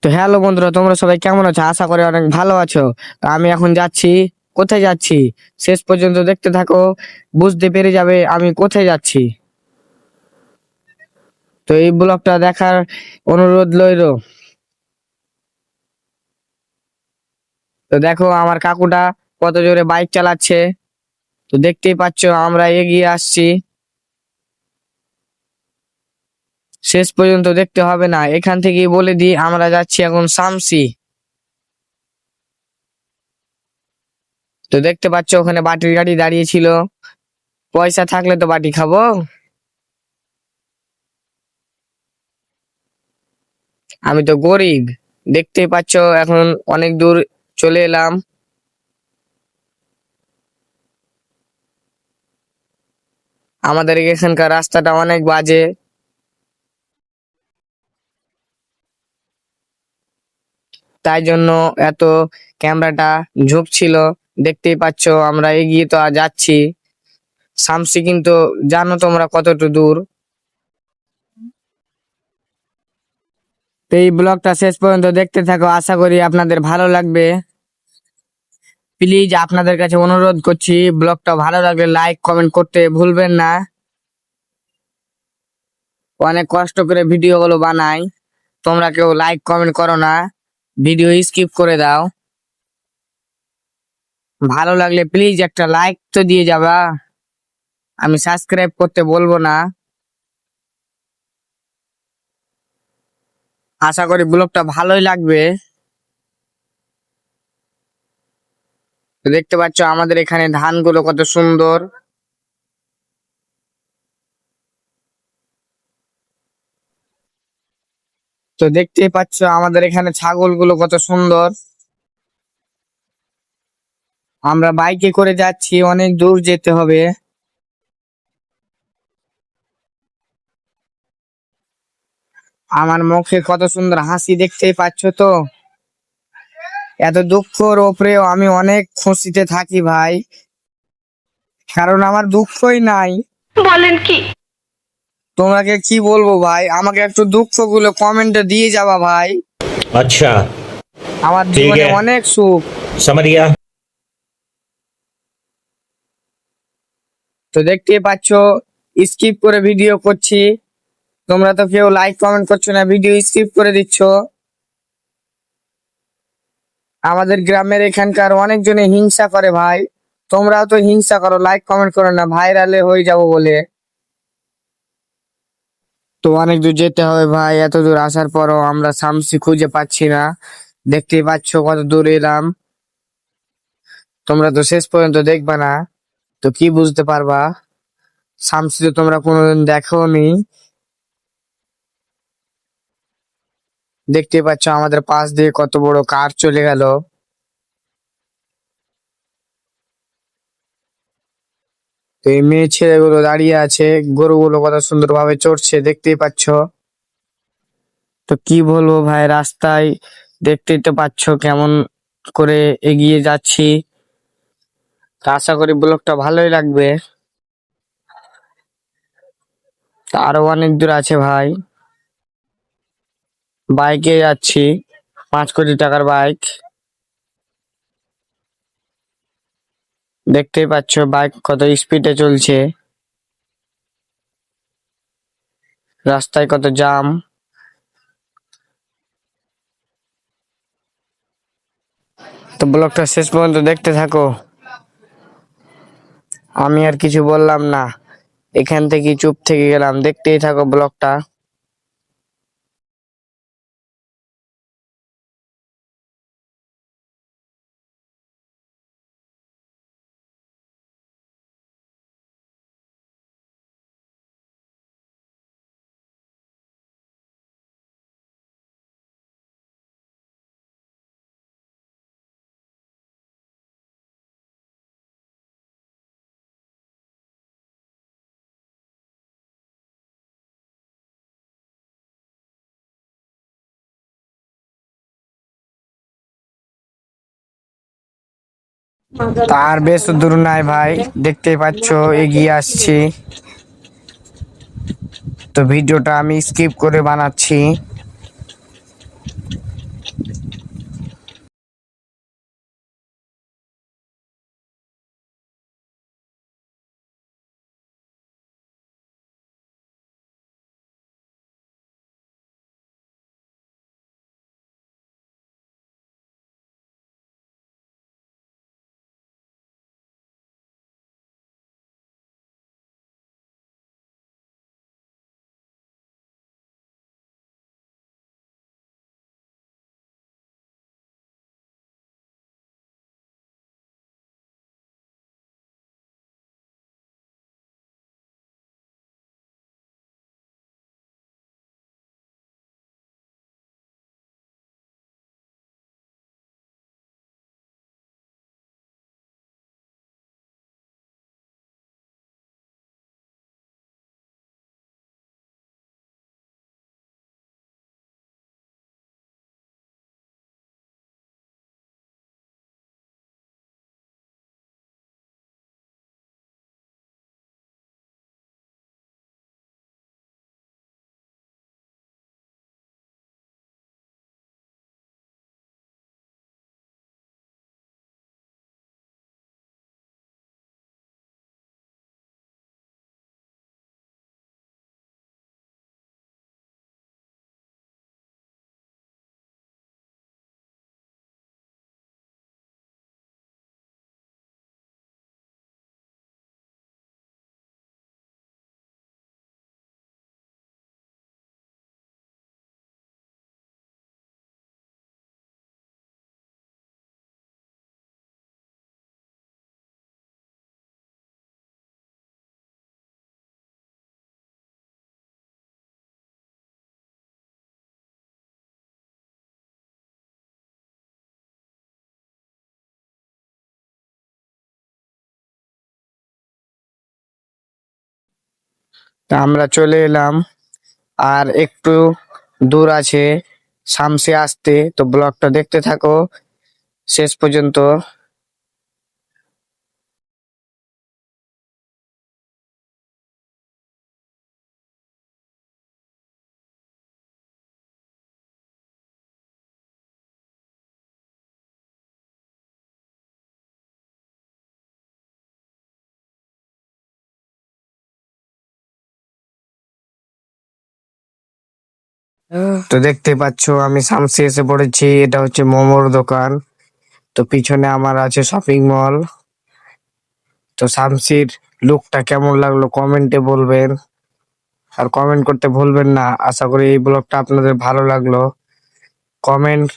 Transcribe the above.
তো হ্যালো বন্ধুরা, তোমরা সবাই কেমন আছো? আশা করি অনেক ভালো আছো। তো আমি এখন যাচ্ছি। কোথায় যাচ্ছি শেষ পর্যন্ত দেখতে থাকো, বুঝতে পেরে যাবে আমি কোথায় যাচ্ছি। তো এই ব্লগটা দেখার অনুরোধ রইলো। তো দেখো আমার কাকুটা কত জোরে বাইক চালাচ্ছে। তো দেখতেই পাচ্ছ আমরা এগিয়ে আসছি। শেষ পর্যন্ত দেখতে হবে না, এখান থেকেই বলে দিই আমরা যাচ্ছি এখন শামসি। তো দেখতে পাচ্ছ ওখানে বাটির গাড়ি দাঁড়িয়ে ছিল। পয়সা থাকলে তো বাটি খাবো। আমি তো গরিব, দেখতেই পাচ্ছ এখন অনেক দূর চলে এলাম। আমাদের এখানকার রাস্তাটা অনেক বাজে, তাই জন্য এত ক্যামেরাটা ঝুঁকছিল। দেখতেই পাচ্ছ আমরা এগিয়ে তো যাচ্ছি শামসি, কিন্তু জানো তোমরা কতটুকু দূর। তো এই ব্লগটা শেষ পর্যন্ত দেখতে থাকো, আশা করি আপনাদের ভালো লাগবে। প্লিজ আপনাদের কাছে অনুরোধ করছি, ব্লগটা ভালো লাগলে লাইক কমেন্ট করতে ভুলবেন না। অনেক কষ্ট করে ভিডিও গুলো বানাই, তোমরা কেউ লাইক কমেন্ট করো না, ভিডিও স্কিপ করে দাও। ভালো লাগলে প্লিজ একটা লাইক তো দিয়ে যাবা, আমি সাবস্ক্রাইব করতে বলবো না। আশা করি ব্লগটা ভালোই লাগবে। তো দেখতে পাচ্ছ আমাদের এখানে ধানগুলো কত সুন্দর। তো দেখতেই পাচ্ছ আমাদের এখানে ছাগলগুলো কত সুন্দর। আমরা বাইকে করে যাচ্ছি, অনেক দূর যেতে হবে। আমার মুখে কত সুন্দর হাসি, দেখতেই পাচ্ছ তো। এত দুঃখর ওপরেও আমি অনেক খুশিতে থাকি ভাই, কারণ আমার দুঃখই নাই। বলেন কি? তোমাকে কি বলবো ভাই, আমাকে একটু দুঃখগুলো কমেন্টে দিয়ে যাবা ভাই। अच्छा, আমার ठीक জীবনে है, অনেক সুখ। समझ गया। তো দেখতেই পাচ্ছ স্কিপ করে ভিডিও করছি, তোমরা তো কেউ লাইক কমেন্ট করছো না, ভিডিও স্কিপ করে দিচ্ছ। আমাদের গ্রামের এখানকার অনেকজনে হিংসা করে ভাই, তোমরাও তো হিংসা করো, লাইক কমেন্ট করো না, ভাইরালে হয়ে যাবো বলে। তো অনেক দূর যেতে হবে ভাই, এত দূর আসার পরও আমরা শামসি খুঁজে পাচ্ছি না। দেখতেই পাচ্ছ কত দূর এলাম। তোমরা তো শেষ পর্যন্ত দেখবা না, তো কি বুঝতে পারবা। শামসি তো তোমরা কোনোদিন দেখোনি। দেখতে পাচ্ছ আমাদের পাশ দিয়ে কত বড় কার চলে গেল। তো এই মেয়ে ছেলেগুলো দাঁড়িয়ে আছে, গরুগুলো কত সুন্দর ভাবে চড়ছে, দেখতেই পাচ্ছ। তো কি বলবো ভাই, রাস্তায় দেখতেই তো পাচ্ছ কেমন করে এগিয়ে যাচ্ছি। তো আশা করি ব্লগটা ভালোই লাগবে। তা আরো অনেক দূর আছে ভাই, বাইকে যাচ্ছি, 5 কোটি টাকার বাইক। দেখতেই পাচ্ছ বাইক কত স্পিডে চলছে, রাস্তায় কত জ্যাম। তো ব্লগটা শেষ পর্যন্ত দেখতে থাকো, আমি আর কিছু বললাম না, এখান থেকে চুপ থেকে গেলাম, দেখতেই থাকো ব্লগটা। তার বেশ দূর নাই ভাই, দেখতেই পাচ্ছ এগিয়ে আসছি। তো ভিডিওটা আমি স্কিপ করে বানাচ্ছি। তা আমরা চলে এলাম, আর একটু দূর আছে শামসি আসতে। তো ব্লগটা দেখতে থাকো শেষ পর্যন্ত। তো দেখতে পাচ্ছো আমি শামসি এসে পড়েছি, এটা হচ্ছে মোমোর দোকান। তো পিছনে আমার আছে শপিং মল। তো শামসির লুকটা কেমন লাগলো কমেন্টে বলবেন, আর কমেন্ট করতে ভুলবেন না। আশা করি এই ব্লগটা আপনাদের ভালো লাগলো। কমেন্ট